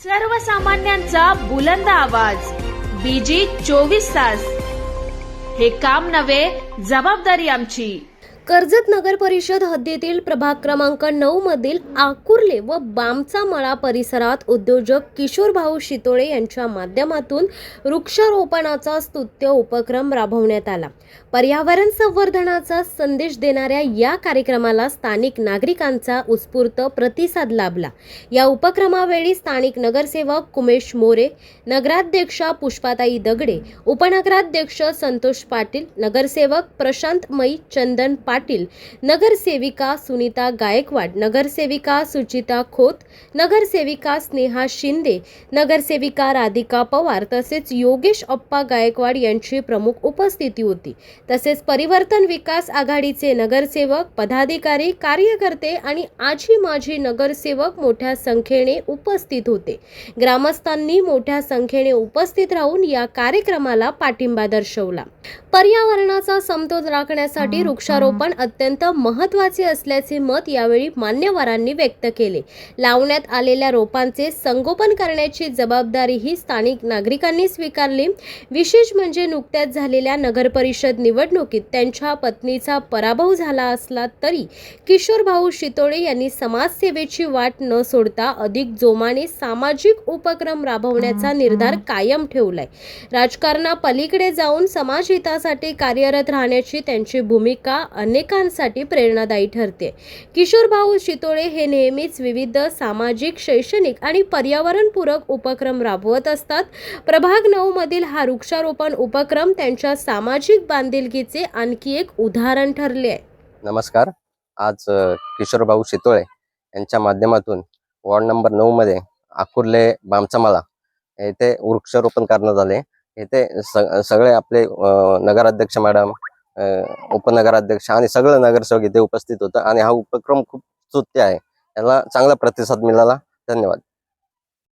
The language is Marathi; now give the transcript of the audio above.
सर्वसामान्यांचा बुलंद आवाज बीजी 24 तास। हे काम नव्हे, जबाबदारी आमची। कर्जत नगर परिषद हद्दीतील प्रभाग क्रमांक 9 मधील आकुर्ले व बामचा मळा परिसरात उद्योजक किशोर भाऊ शितोळे यांच्या माध्यमातून वृक्षारोपणाचा स्तुत्य उपक्रम राबवण्यात आला। पर्यावरण संवर्धनाचा संदेश देणाऱ्या या कार्यक्रमाला स्थानिक नागरिकांचा उत्स्फूर्त प्रतिसाद लाभला। या उपक्रमावेळी स्थानिक नगरसेवक कुमेश मोरे, नगराध्यक्षा पुष्पाताई दगडे, उपनगराध्यक्ष संतोष पाटील, नगरसेवक प्रशांत मई चंदन पाटील, नगरसेविका सुनीता गायकवाड, नगरसेविका सुचिता खोत, नगरसेविका स्नेहा शिंदे, नगरसेविका राधिका पवार तसेच योगेश अप्पा गायकवाड यांची प्रमुख उपस्थिती होती। तसेच परिवर्तन विकास आघाडीचे नगरसेवक, पदाधिकारी, कार्यकर्ते आणि आजी माजी नगरसेवक मोठ्या संख्येने उपस्थित होते। ग्रामस्थांनी मोठ्या संख्येने उपस्थित राहून या कार्यक्रमाला पाठिंबा दर्शवला। पर्यावरणाचा समतोल राखण्यासाठी वृक्षारोपण अत्यंत महत्त्वाचे असल्याचे मत यावेळी मान्यवरांनी व्यक्त केले। लावण्यात आलेल्या रोपांचे संगोपन करण्याची जबाबदारी ही स्थानिक नागरिकांनी स्वीकारली। विशेष म्हणजे नुकत्याच झालेल्या नगरपरिषद निवडणुकीत त्यांच्या पत्नीचा पराभव झाला असला तरी किशोर भाऊ शितोळे यांनी समाजसेवेची वाट न सोडता अधिक जोमाने सामाजिक उपक्रम राबवण्याचा निर्धार कायम ठेवलाय। राजकारणापलीकडे जाऊन समाजहितासाठी कार्यरत राहण्याची त्यांची भूमिका अनेकांसाठी प्रेरणादायी ठरते। किशोर भाऊ शितोळे हे नेहमीच विविध सामाजिक, शैक्षणिक आणि पर्यावरणपूरक उपक्रम राबवत असतात। प्रभाग 9 मधील हा वृक्षारोपण उपक्रम त्यांच्या सामाजिक बांधिलकीचे आणखी एक उदाहरण ठरले आहे। नमस्कार। आज किशोर भाऊ शितोळे यांच्या माध्यमातून वॉर्ड नंबर 9 मध्ये आकुर्ले बामचा मळा येथे वृक्षारोपण करण्यात आले। येथे सगळे आपले नगराध्यक्ष मॅडम, उपनगराध्यक्ष आणि सगळे नगरसेवक इथे उपस्थित होते आणि हा उपक्रम खूप स्तुत्य आहे। याला चांगला प्रतिसाद मिळाला। धन्यवाद।